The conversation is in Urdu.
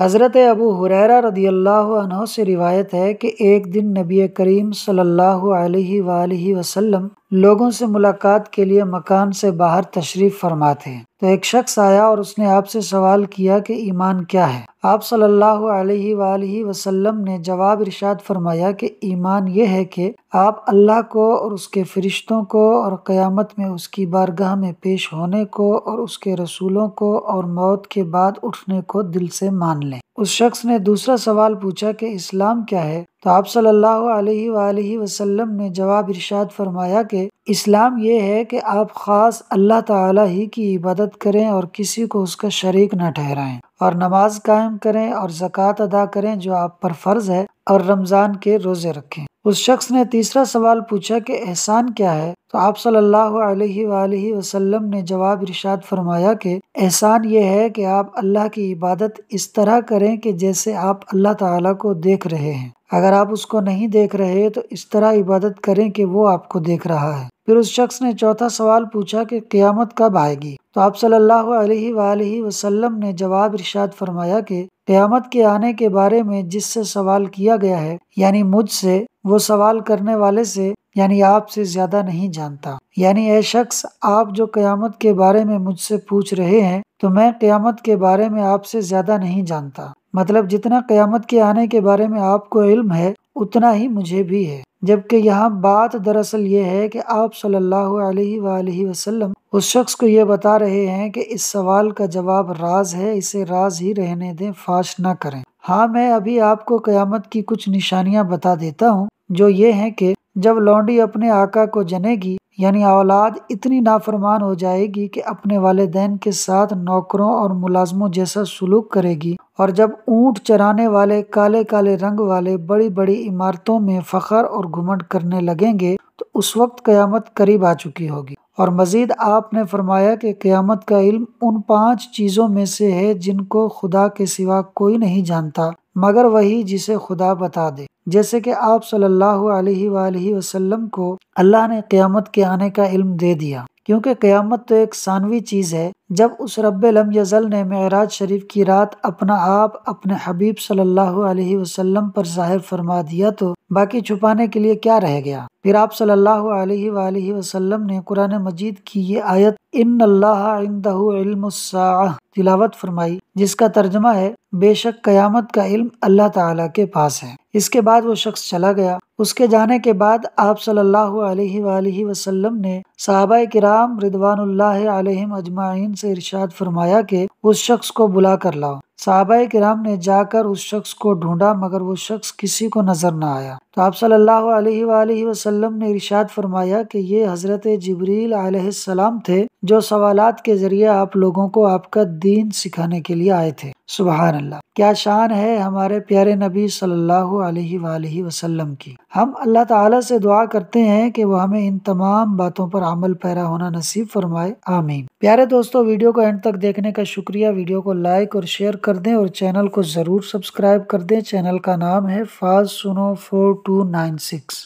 حضرت ابو ہریرہ رضی اللہ عنہ سے روایت ہے کہ ایک دن نبی کریم صلی اللہ علیہ وآلہ وسلم لوگوں سے ملاقات کے لیے مکان سے باہر تشریف فرما تھے، تو ایک شخص آیا اور اس نے آپ سے سوال کیا کہ ایمان کیا ہے؟ آپ صلی اللہ علیہ وآلہ وسلم نے جواب ارشاد فرمایا کہ ایمان یہ ہے کہ آپ اللہ کو اور اس کے فرشتوں کو اور قیامت میں اس کی بارگاہ میں پیش ہونے کو اور اس کے رسولوں کو اور موت کے بعد اٹھنے کو دل سے مان لیں۔ اس شخص نے دوسرا سوال پوچھا کہ اسلام کیا ہے؟ تو آپ صلی اللہ علیہ وآلہ وسلم نے جواب ارشاد فرمایا کہ اسلام یہ ہے کہ آپ خاص اللہ تعالی ہی کی عبادت کریں اور کسی کو اس کا شریک نہ ٹھہرائیں، اور نماز قائم کریں اور زکوٰۃ ادا کریں جو آپ پر فرض ہے، اور رمضان کے روزے رکھیں۔ اس شخص نے تیسرا سوال پوچھا کہ احسان کیا ہے؟ تو آپ صلی اللہ علیہ وآلہ وسلم نے جواب ارشاد فرمایا کہ احسان یہ ہے کہ آپ اللہ کی عبادت اس طرح کریں کہ جیسے آپ اللہ تعالیٰ کو دیکھ رہے ہیں، اگر آپ اس کو نہیں دیکھ رہے تو اس طرح عبادت کریں کہ وہ آپ کو دیکھ رہا ہے۔ پھر اس شخص نے چوتھا سوال پوچھا کہ قیامت کب آئے گی؟ تو آپ صلی اللہ علیہ وآلہ وسلم نے جواب ارشاد فرمایا کہ قیامت کے آنے کے بارے میں جس سے سوال کیا گیا ہے، یعنی مجھ سے، وہ سوال کرنے والے سے یعنی آپ سے زیادہ نہیں جانتا۔ یعنی اے شخص، آپ جو قیامت کے بارے میں مجھ سے پوچھ رہے ہیں تو میں قیامت کے بارے میں آپ سے زیادہ نہیں جانتا، مطلب جتنا قیامت کے آنے کے بارے میں آپ کو علم ہے اتنا ہی مجھے بھی ہے، جبکہ یہاں بات دراصل یہ ہے کہ آپ صلی اللہ علیہ وآلہ وسلم اس شخص کو یہ بتا رہے ہیں کہ اس سوال کا جواب راز ہے، اسے راز ہی رہنے دیں، فاش نہ کریں۔ ہاں، میں ابھی آپ کو قیامت کی کچھ نشانیاں بتا دیتا ہوں، جو یہ ہیں کہ جب لونڈی اپنے آقا کو جنے گی، یعنی اولاد اتنی نافرمان ہو جائے گی کہ اپنے والدین کے ساتھ نوکروں اور ملازموں جیسا سلوک کرے گی، اور جب اونٹ چرانے والے کالے کالے رنگ والے بڑی بڑی عمارتوں میں فخر اور گھمنڈ کرنے لگیں گے، تو اس وقت قیامت قریب آ چکی ہوگی۔ اور مزید آپ نے فرمایا کہ قیامت کا علم ان 5 چیزوں میں سے ہے جن کو خدا کے سوا کوئی نہیں جانتا مگر وہی جسے خدا بتا دے، جیسے کہ آپ صلی اللہ علیہ وآلہ وسلم کو اللہ نے قیامت کے آنے کا علم دے دیا، کیونکہ قیامت تو ایک ثانوی چیز ہے۔ جب اس رب لم یزل نے معراج شریف کی رات اپنا آپ اپنے حبیب صلی اللہ علیہ وسلم پر ظاہر فرما دیا تو باقی چھپانے کے لیے کیا رہ گیا؟ پھر آپ صلی اللہ علیہ وآلہ وسلم نے قرآن مجید کی یہ آیت ان اللہ عندہ علم الساعہ تلاوت فرمائی، جس کا ترجمہ ہے بے شک قیامت کا علم اللہ تعالیٰ کے پاس ہے۔ اس کے بعد وہ شخص چلا گیا۔ اس کے جانے کے بعد آپ صلی اللہ علیہ وآلہ وسلم نے صحابہ کرام رضوان اللہ علیہم اجمعین سے ارشاد فرمایا کہ اس شخص کو بلا کر لاؤ۔ صحابہ کرام نے جا کر اس شخص کو ڈھونڈا مگر وہ شخص کسی کو نظر نہ آیا، تو آپ صلی اللہ علیہ وآلہ وسلم نے ارشاد فرمایا کہ یہ حضرت جبریل علیہ السلام تھے جو سوالات کے ذریعے آپ لوگوں کو آپ کا دین سکھانے کے لیے آئے تھے۔ سبحان اللہ، کیا شان ہے ہمارے پیارے نبی صلی اللہ علیہ وآلہ وسلم کی۔ ہم اللہ تعالیٰ سے دعا کرتے ہیں کہ وہ ہمیں ان تمام باتوں پر عمل پیرا ہونا نصیب فرمائے، آمین۔ پیارے دوستو، ویڈیو کو اینڈ تک دیکھنے کا شکریہ۔ ویڈیو کو لائک اور شیئر کر دیں اور چینل کو ضرور سبسکرائب کر دیں۔ چینل کا نام ہے فاز سنو 4296۔